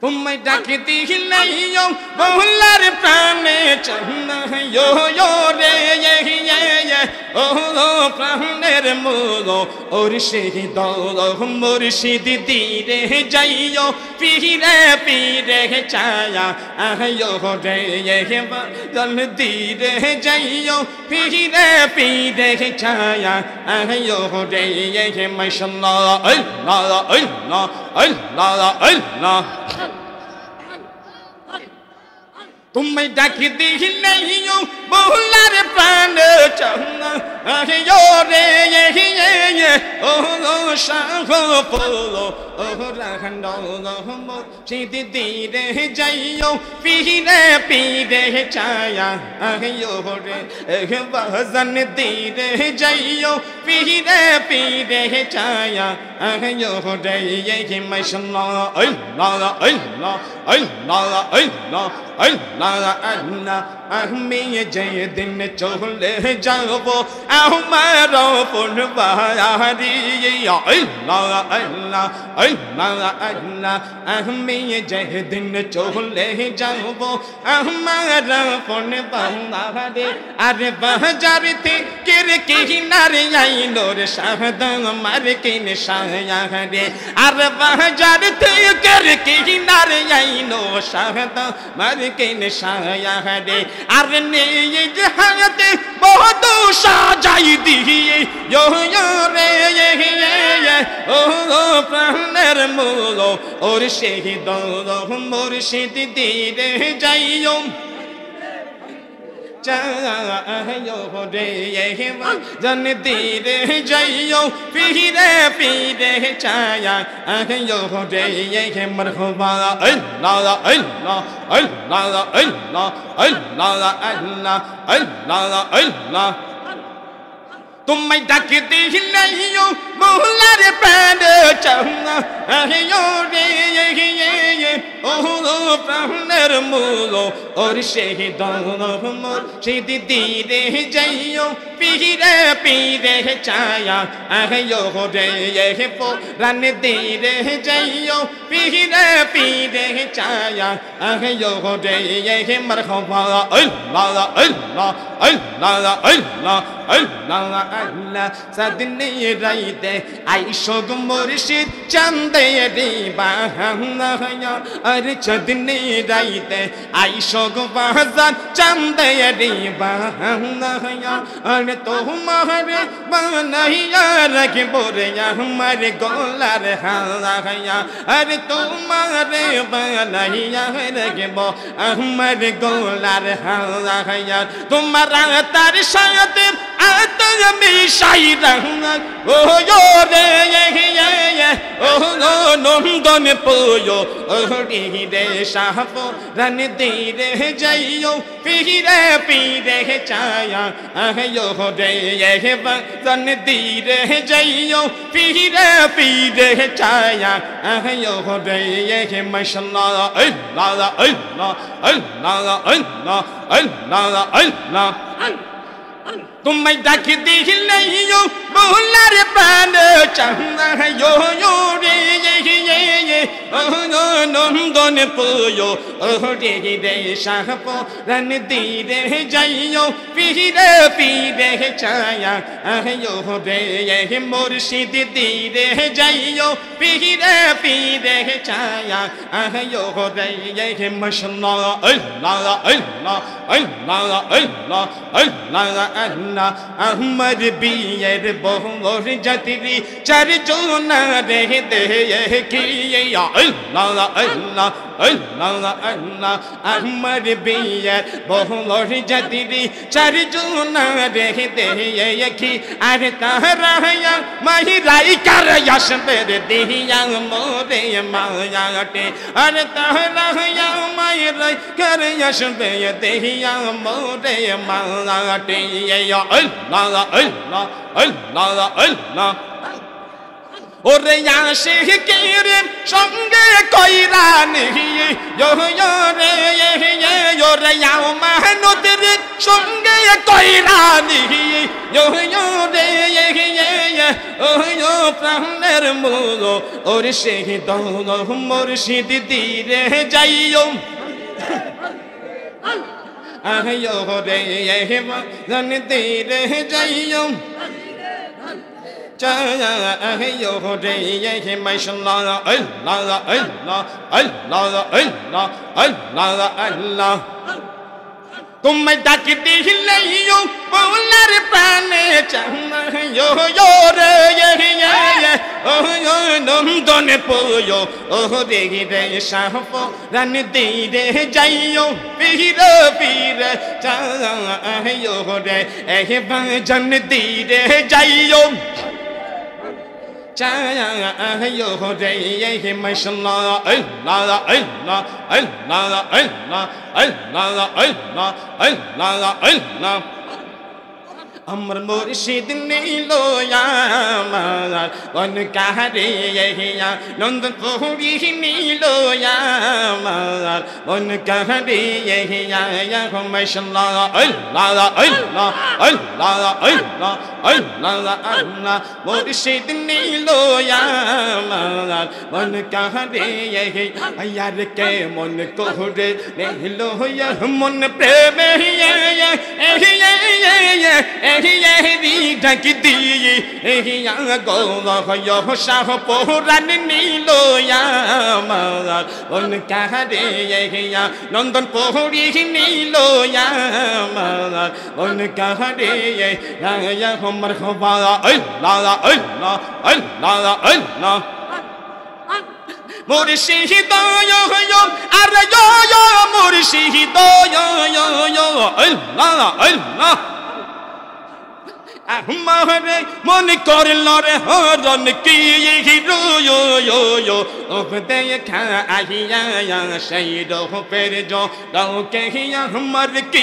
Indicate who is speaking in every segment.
Speaker 1: तुम्हें डाकती नहीं हो बहुलार प्राणे चन्ना यो यो रे ये ओ प्राणेर मूलो और शहीद मुर्शिद दीरे जाइयो पीरे पीरे छाया आयो रे ये जल दीरे जाइयो पीरे पीरे छाया आयो रे ये माशाअल्लाह अल्लाह अल्लाह अल्लाह अल्लाह तुम्हें डाकती नहीं हो बहुलार प्राण चन्ना यो रे ये ओ शाहो पोलो ओ रहनो मुर्शिद दीरे जाइयो पीरे पीरे छाया यो रे वजन दीरे जाइयो पीरे पीरे छाया यो रे ये माशाअल्लाह अल्लाह अल्लाह अल्लाह अल्लाह अल्लाह अल्लाह मैं जय दिन चोले जाओ हमारा फुलवारी अल्लाह अल्लाह अल्लाह अल्लाह मैं जय दिन चोले जाओ हमारा फुलवारी अरे बाजार थे किर की नारे आई नूर शाहद मर के निशाया रे अरे बाजार थे किर की नारे आई नूर शाहद मर के निशाया रे अरे ने ये जहात बहुत साजाई दी यो रे ये ओ प्राणेर मूलो और शहीद मुर्शिद दीरे जाइयो चायो रे ये जन दीरे जाइयो पीरे पीरे छाया आयो रे ये मरहबा अल्लाह अल्लाह अल्लाह अल्लाह अल्लाह अल्लाह अल्लाह अल्लाह तुम्हें डाकती नहीं हो बहुलार प्राण चन्ना यो रे ये ओ प्राणेर मूलो और शहीद मुर्शिद दीरे जाइयो पीरे पीरे छाया यो रे ये पुरान दीरे जाइयो पीरे पीरे छाया यो रे ये मरहबा अल्लाह अल्लाह अल्लाह अल्लाह अल्लाह अल्लाह सदने राइते आइशो मुर्शिद चंदे रे बहाना अरे चंदने राइते आइशो बाजार चंदे रे बहाना अरे तो हमारे बनैया रख बोरिया हमारे गोलार हाया अरे तो हमारे बनैया रख बो हमारे गोलार हाया तुम्हारा तार शायद ओ यो रे ये ओ नंदन पोयो ओ रे शाहपो रन दीरे जाइयो पीरे पीरे छाया यो रे ये रन दीरे जाइयो पीरे पीरे छाया यो रे ये माशाअल्लाह अल्लाह अल्लाह अल्लाह अल्लाह अल्लाह अल्लाह तुम्हें डाकती नहीं हो बहुलार प्राण चन्ना यो रे ये ओ नंदन पोयो ओ रे शाहपो रन दीरे जाइयो पीरे पीरे छाया यो रे ये मुर्शिद दीरे जाइयो पीरे पीरे छाया यो रे ये माशाअल्लाह अल्लाह अल्लाह अल्लाह अल्लाह अल्लाह अल्लाह अहमद बियर बहुर जतरी चर जो न रह दे कि अल्लाह अल्लाह अल्लाह अल्लाह अहमद बियर बहुर जतरी चर जो न रह दे कि अरे कहराया महिराई कर यश मेरे दिया मोरे मायाटे अरे कहराया महिराई कर यश मेरे दिया मोरे मायाटे अल्लाह अल्लाह अल्लाह अल्लाह और याशिक के संगे कोई नहीं यो रे यो रे याओ महनुद संगे कोई नहीं यो रे ও প্রাণের মূল ওর শহীদ মুর্শিদ দিরে যাইও আয়ো রে জন দিরে যাইও আয়ো রে মাশাআল্লাহ আল্লাহ আল্লাহ আল্লাহ আল্লাহ আল্লাহ আল্লাহ तुम्हें डाक दिखलाइयो बोलर प्राणे चाहयो यो रे ये ओ यो नंदन पोयो ओ रे रे साफो रन दे रे जाइयो पीर पीर चाहयो रे ए भजन दे रे जाइयो चाहयो रे ये माशाअल्लाह अल्लाह अल्लाह अल्लाह अल्लाह अल्लाह अल्लाह अल्लाह अल्लाह अमर मुर्शिद नीलो यामार वन कहरे यहिया नंदन पोरी नीलो यामार वन कहरे यहिया या माशाअल्लाह अल्लाह अल्लाह अल्लाह अल्लाह अल्लाह अल्लाह मुर्शिद नीलो यामार वन कहरे यहिया यार के मन कोहरे नीलो या मन प्रेम या ढक दिए गो शाह पोरान नीलो यामार उन कहरे यहिया नंदन पोरी नीलो यामार उन कहरे या हमर खबा अल्लाह अल्लाह अल्लाह अल्लाह मुर्शिद यो यो अरे यो मुर्शिद यो अल्लाह अल्लाह हमारे मन कर लरे हरन की रो यो यो यो अब देखा आहिया या शहीदों पर जो गाँव के हिया हमार की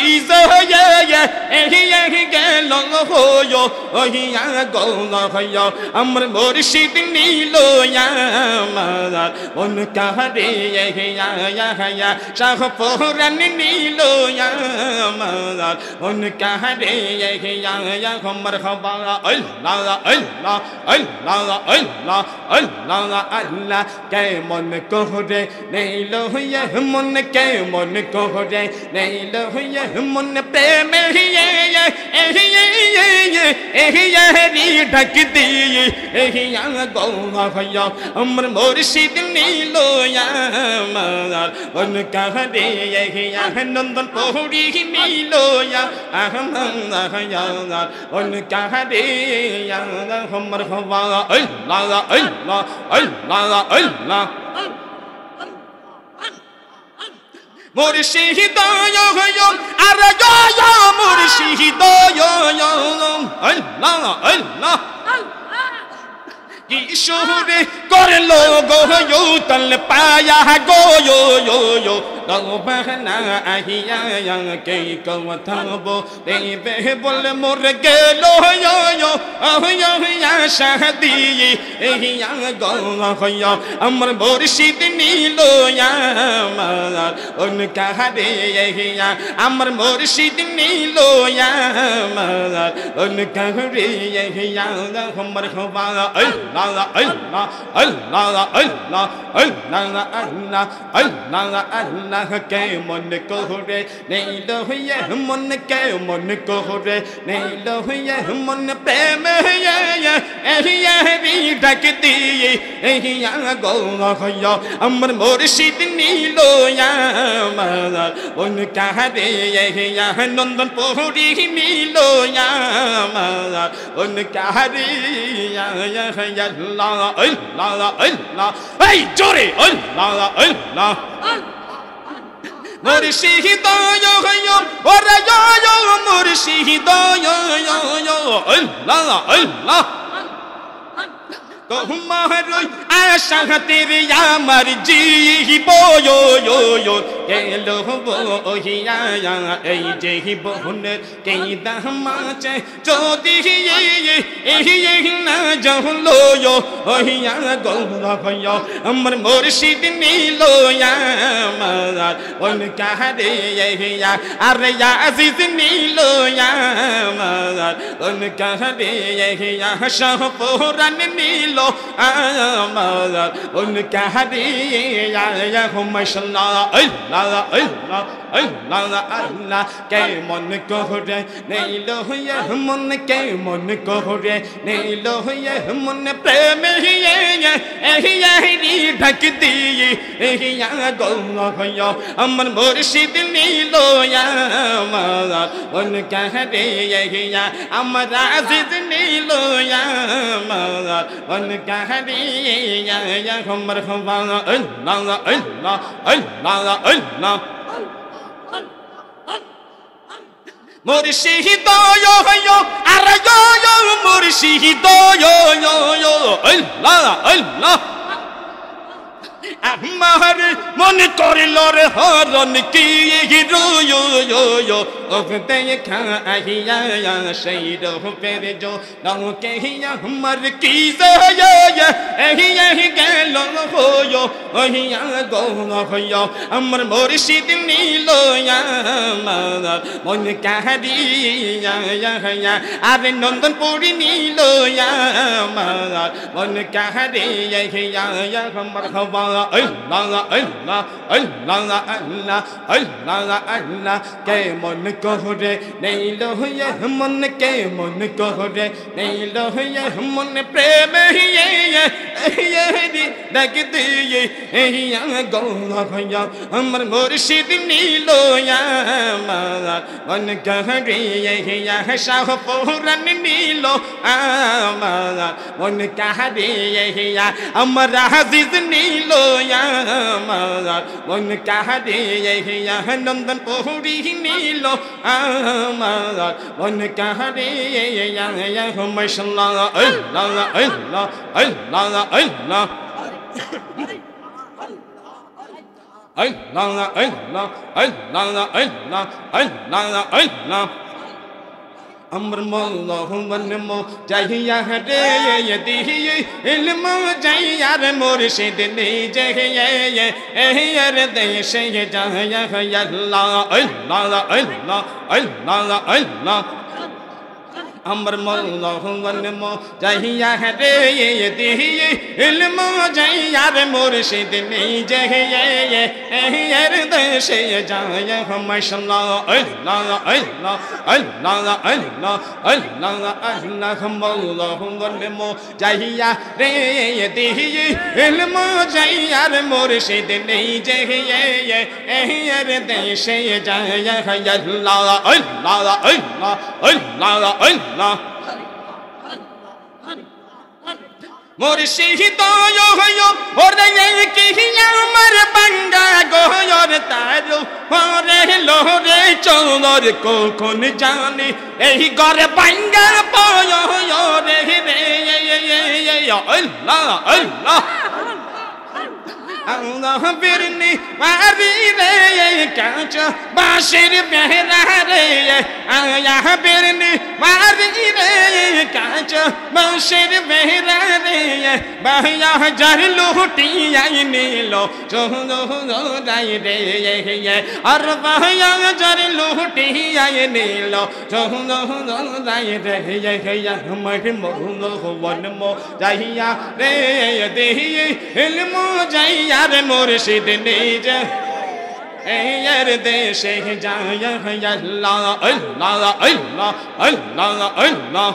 Speaker 1: ये गलो हो यो हिया गौला भैया अमर मुर्शिद नीलो यामार उन कहरे या शाह पोरन नीलो यामार उन कहरे या हमर खबा अल्लाह अल्लाह अल्लाह अल्लाह अल्लाह अल्लाह के मन कोहरे नहीं लो ये मन के मन कोहरे नहीं लो ये मन प्रेम ये ढक दिए या गौला भैया अमर मुर्शिद नीलो यामार उन कहरे या नंदन पोरी नीलो या उन कहरे या हमर खबा अल्लाह अल्लाह अल्लाह अल्लाह मुर्शिद यो यो अरे यो मुर्शिद यो अल्लाह अल्लाह किशोरे कर लो गो यो तल पाया गो यो गो बहना आहिया या के कवथबो देवे बोल मोर गेलो यो या शादी या गो या अमर मुर्शिद नीलो यामार उन कहरे या अमर मुर्शिद नीलो यामार उन कहरे या हमर खबा अल्लाह अल्लाह अल्लाह अल्लाह अल्लाह अल्लाह अल्लाह अल्लाह के मन कोहरे नहीं लो ये मन के मन कोहरे नहीं लो ये मन प्रेम ये ढक दिए या गौला भैया अमर मुर्शिद नीलो यामार उन कहरे या नंदन पोरी नीलो यामार उन कहरे या अल्लाह अल्लाह अल्लाह ऐ जोरे अल्लाह अल्लाह मुर्शिद यो यो अरे यो मुर्शिद यो अल्लाह अल्लाह तुम्हारो आशा तेरे या मर्जी बोयो यो के लो बो हिया या ए जे बोन के दहमाचे जो दिए ये ना जहलो यो हिया गौला भैया अमर मुर्शिद नीलो यामार उनका हरिया अरे या अजीज नीलो या अमर उनका हरिया शाहपुरन नीलो अमर उनका हरिया या माशाअल्लाह अल्लाह अल्लाह अल्लाह अल्लाह के मन को रे नीलो ये मन के मन को रे नीलो ये मन प्रेम ही ये ढक दिए या गो या अमर मुर्शिद नीलो या उनका हरिया अमर अजीज नीलो या उनका हरिया या हमर खवाना अल्लाह अल्लाह अल्लाह अल्लाह मुर्शिद यो यो अरे यो यो मुर्शिद यो यो यो अल्लाह अल्लाह আমার মনে করিল রে হরণ কি হিরো यो यो यो ওতে খাইয়া সেই রূপের জো নাও কহিয়া আমার কি যায় এহি গেল হয়ো ওহিয়া গো হয়ো আমার মুর্শিদ নীল আমার মন কাহারিয়া আরে নন্দনপুরি নীল আমার মন কাহারিয়া আমার হওয়া अल्लाह अल्लाह अल्लाह अल्लाह अल्लाह अल्लाह के मन को रे नहीं लो ये मन के मन को रे नहीं लो ये मन प्रेम ही ये लग दिए या गो भैया हमर मुर्शिद नीलो या मन कह रे या शाहपुरन नीलो मन कह रे या अमर अजीज नीलो मन कह दिया नंदनपुरी नीलो मन कह दिया माशाअल्लाह अल्लाह अल्लाह अल्लाह अल्लाह अल्लाह अल्लाह अल्लाह अल्लाह अल्लाह अल्लाह अमर मौला मन मो चाहिया रे यदि इल्म चाहिया रे मुर्शिद ने चाहिए एहर देश ये जाया अल्लाह अल्लाह अल्लाह अल्लाह अल्लाह अमर मौला मन मो चाहिया रे यदि इल्म चाहिया रे मुर्शिद ने चाहिए एहर देश ये जाया माशाअल्लाह अल्लाह अल्लाह अल्लाह अल्लाह अल्लाह अल्लाह मौला मन मो चाहिया रे यदि इल्म चाहिया रे मुर्शिद ने चाहिए एहर देश ये जाया अल्लाह अल्लाह अल्लाह अल्लाह अल्लाह मुर्शिद यो यो और ये की अमर बंगा गो और तारो और लोरे चोर को कौन जाने यही घर बंगा पायो यो रे अल्लाह अल्लाह अल्लाह बिरनी मारी रे कांच बाशिर बहरा रे आया बिरनी मारी रे कांच बाशिर बहरा रे बहया जर लूटी आई नीलो चोलो राई रे और बहया जर लूटी आई नीलो चोलो राई रे हमर मोहनो वन मो जाहिया रे देही इल्म जाहिया यार मुर्शिद ने यार देश जाया अल्लाह अल्लाह अल्लाह अल्लाह अल्लाह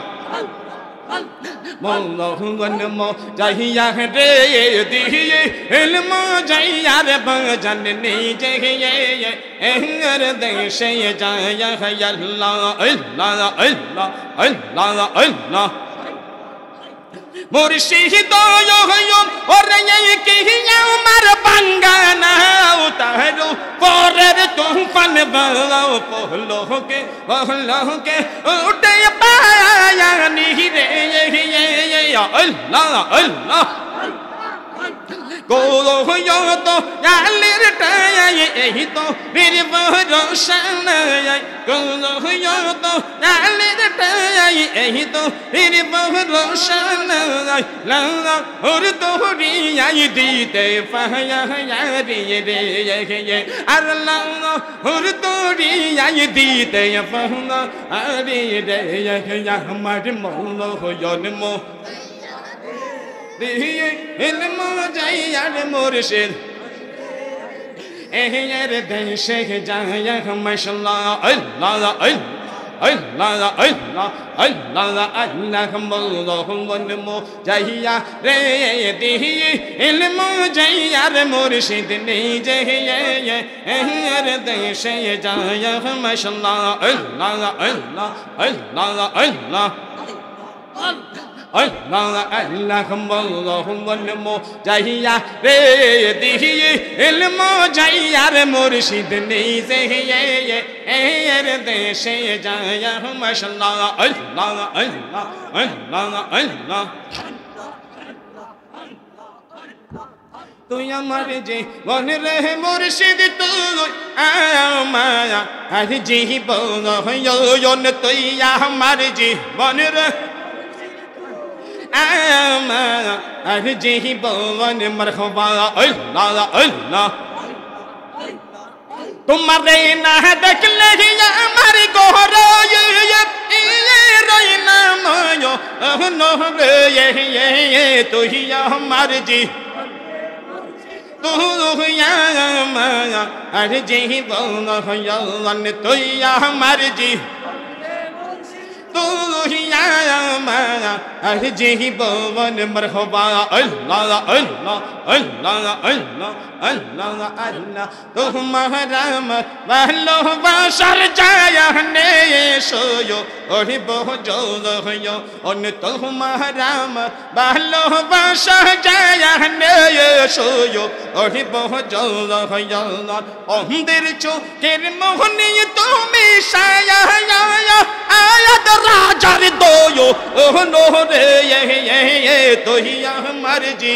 Speaker 1: मौला मन मो चाहिया रे दिए इल्म चाहिया रे भजन ने चाहिए यार देश जाया अल्लाह अल्लाह अल्लाह अल्लाह अल्लाह मुर्शिद यो यो और ये की उमर बंगाना उतारो पोरे तूफान बाओ पोलो के उठे पाया नहीं रे ये अल्लाह अल्लाह yo to ya lir ta ye to bir varosan go yo to ya lir ta ye to bir varosan la or to ri ya di te fa ya ri ye ar la or to ri ya di te fa ri ye ya hamar mo lo yo ne mo ilmo jayar murshid ehyer den sheikh jaya mashallah allah Allah Allah Allah Allah Allah mo jaya re di ilmo jayar murshid ni jaya ehyer den sheikh jaya mashallah Allah Allah Allah Allah Allah Allah Allah mo jaya re di ilmo jayar murshid ni ye er de she jaya mashallah Allah Allah Allah Allah তুই আমার জীবন রে মুর্শিদ তুই আমার জীবন তুই আমার জীবন রে আমার জীবন মারহাবা আল্লাহ আল্লাহ তোমারে না দেখলে আমার ঘর রই না ময় তুই আমার জি তুই আমার জীবন তুই আমার জি জীবন মারহাবা আল্লাহ আল্লাহ আল্লাহ আল্লাহ আল্লাহ আল্লাহ তোমারা ভালোবাসার জায়গানে এসো ওরে বহুজল হইও অন তোমারা ভালোবাসার জায়গানে এসো ওরে বহুজল হইও অন্ধের চোখের মোহনে তুমি ছায়া আয়াত রাজার দোয়ো নো রে তুই আমার জি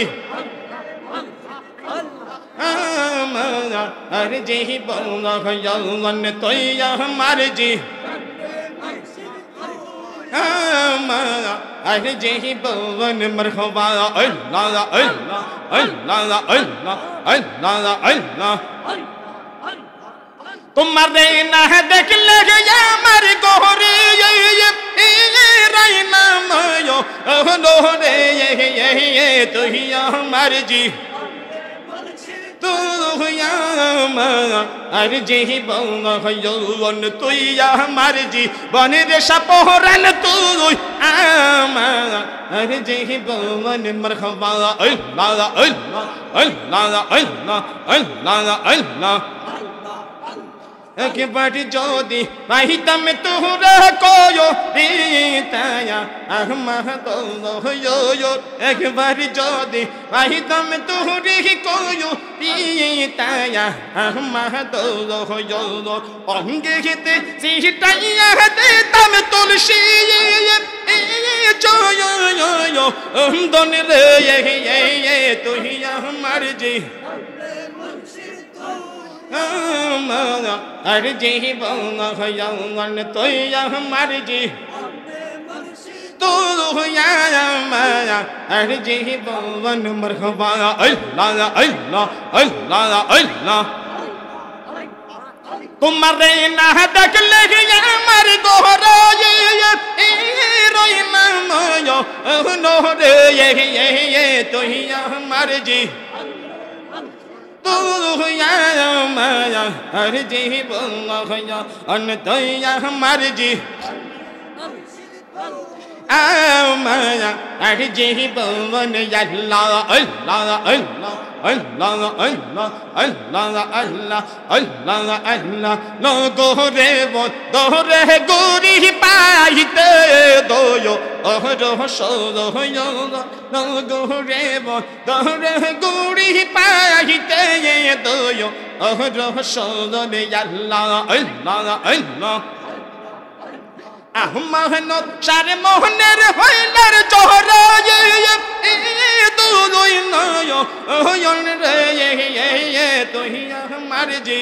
Speaker 1: আমার জীবন তুই আমার জি আমার জীবন মারহাবা আল্লাহ আল্লাহ আল্লাহ আল্লাহ আল্লাহ আল্লাহ তোমারে না দেখলে আমার ঘরে রাই না ময় রে তুই আমার জি তুই আমার জীবন তুই আমার জীবন রে সাপহরান তুই আমার জীবন মারহাবা আল্লাহ আল্লাহ আল্লাহ আল্লাহ আল্লাহ আল্লাহ একবার যদি পাইতাম তোরা কয়ো রিতায়া আহমদ হয়ো একবার যদি পাইতাম তোরি কয়ো রিতায়া আহমদ হয়ো অঙ্গে হিতে সিটাইয়া দিতাম তুলসী জয় দন রে তুই আমার জি আর জীবন তুই আমার জি তুই আর জীবন মারহাবা আল্লাহ আল্লাহ আল্লাহ আল্লাহ তোমারে না দেখলে আমার ঘর রই না ময় রে তুই আমার জি তুই আমার জীবন তুই আমার জি আমার জীবন আল্লাহ আল্লাহ আল্লাহ আল্লাহ আল্লাহ আল্লাহ আল্লাহ আল্লাহ আল্লাহ লগরে দরে গুরি পাইতে দোয়ো অহরহ সরহয় লগরে দরে গুরি পাইতে দোয়ো অহরহ সরলে আল্লাহ আল্লাহ আল্লাহ আহমানত সারে মোহনের হইলার জহর तू रोई ना यो रे ये तो ही हमार जी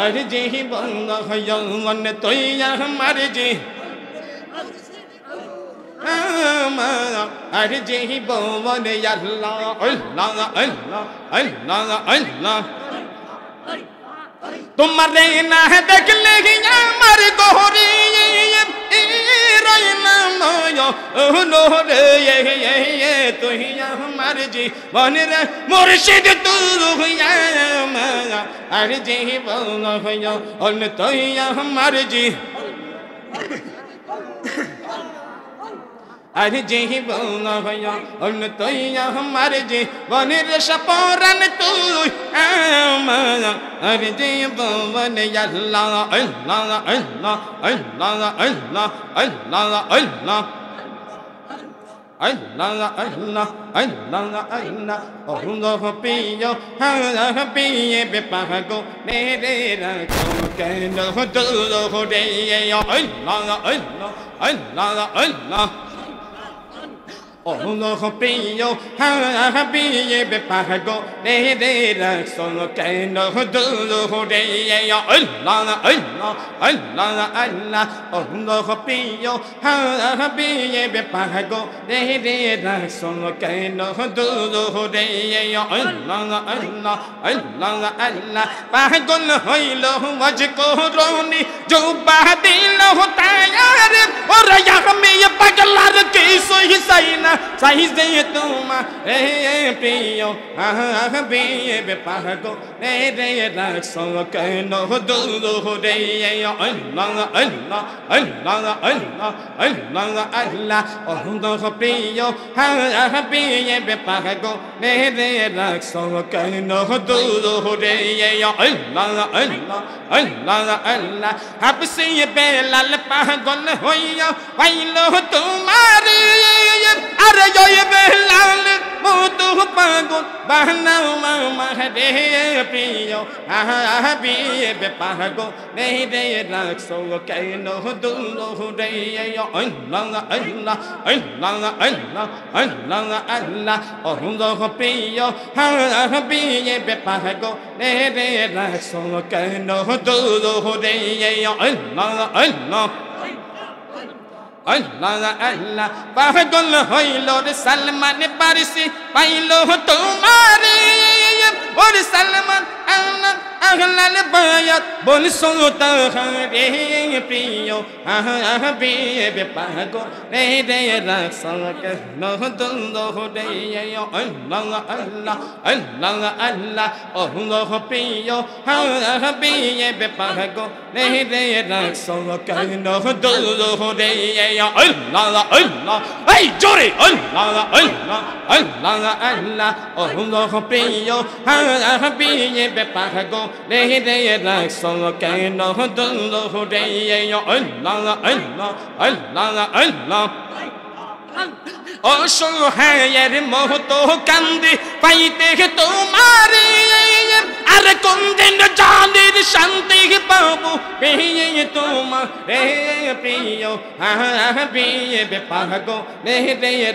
Speaker 1: अरे जी बंगा यौवन तो ही हमार जी अरे जी बोवन अल्लाह अल्लाह अल्लाह अल्लाह अल्लाह तुम्हारे ना देख ले मर गोरी ये तो ही हमार जी बन रे मुर्शिद तू अरे जी बोल तो ही हमार जी अरे जी बोला भैया उन तो हमारे जी बने रे सपोरन तू अरे जी बोवन अल्लाह अल्लाह अल्लाह अल्लाह अल्लाह अल्लाह अल्लाह अल्लाह अल्लाह अल्लाह अल्लाह अल्लाह पियो हाँ पिए बेपागो मेरे रखो कहनो दो रे अल्लाह अल्लाह अल्लाह अल्लाह Allah piyo ha piye be pago de rakso keno du de ya Allah Allah Allah Allah Allah piyo ha piye be pago de rakso keno du de ya Allah Allah Allah Allah pagon hoilo wajko roni jo badilo tayar और यहाँ में ये पगलार की सोई Saina size दे तुम पियो हाँ पिए बेपागो रे रखो कहनो दो रे अल्लाह अल्लाह अल्लाह अल्लाह अल्लाह अल्लाह अल्लाह पियो हाँ पिए बेपागो रे रखो कहनो दो रे अल्लाह अल्लाह अल्लाह अल्लाह आपसे ये बेलाल पागल होइया वाइलो तुम्हारी अरे जो ये बेलाल मोतु पागल बहना मामा रे पियो हाँ पिए बेपागो नहीं रे रखो कहनो दूलो रे अल्लाह अल्लाह अल्लाह अल्लाह अल्लाह अल्लाह अल्लाह पियो हाँ पिए बेपागो नहीं रे रखो कहनो दूलो रे अल्लाह अल्लाह अल्लाह अल्लाह पागल होइलो रे सलमान पारसी पाइलो तुम्हारी और सलमान अगल बायत बोल सोता रे प्रियो हाँ पिए बेपागो रे रखो कहनो दूलो रे अल्लाह अल्लाह अल्लाह अल्लाह अल्लाह पियो हाँ पिए बेपागो रे रखो कहनो दूलो रे अल्लाह अल्लाह ऐ जोरे अल्लाह अल्लाह अल्लाह अल्लाह अल्लाह पियो हाँ पिए बेपागो रे रखो कहनो दूलो रे अल्लाह अल्लाह अल्लाह अल्लाह অসহায়ের মহতো কান্দি পাইতে তোমারে আর কোন দিন জানির শান্তি পাবো পেয়ে তোমারে প্রিয় পিয়ে বেপাগো রে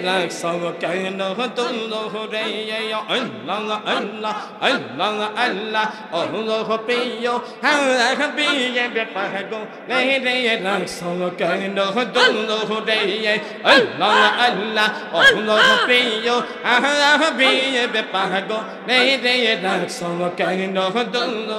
Speaker 1: রাখো কেন দুলো রে আল্লাহ আল্লাহ আল্লাহ আল্লাহ আল্লাহ প্রিয় পিয়ে বেপাগো রে রাখো কেন দুলো রে আল্লাহ আল্লাহ Allah piyo piye bepago ne rakho kahno dullo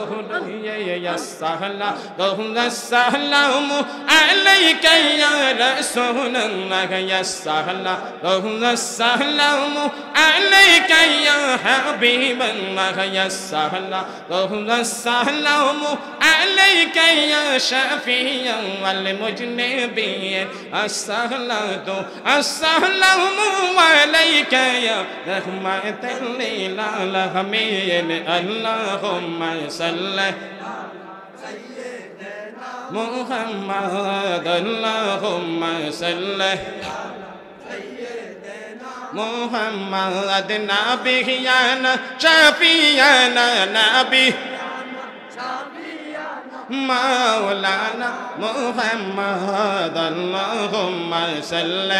Speaker 1: ya sahla dohla salamu alayka ya rasulullah ya sahla dohla salamu alayka ya habiballah ya sahla dohla salamu alayka ya shafi'an wal mujnibin as-sahlatu as-sahlamu عليك يا رحمة للعالمين اللهم صل محمد اللهم صل محمد نبينا شفيعنا نبي مولانا محمد اللهم صل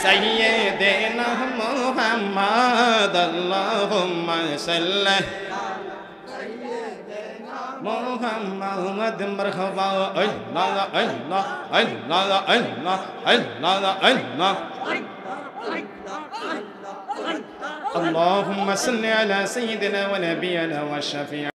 Speaker 1: سيدنا محمد اللهم صل محمد مرحبا الله الله الله الله الله الله اللهم صل على سيدنا ونبينا والشفيع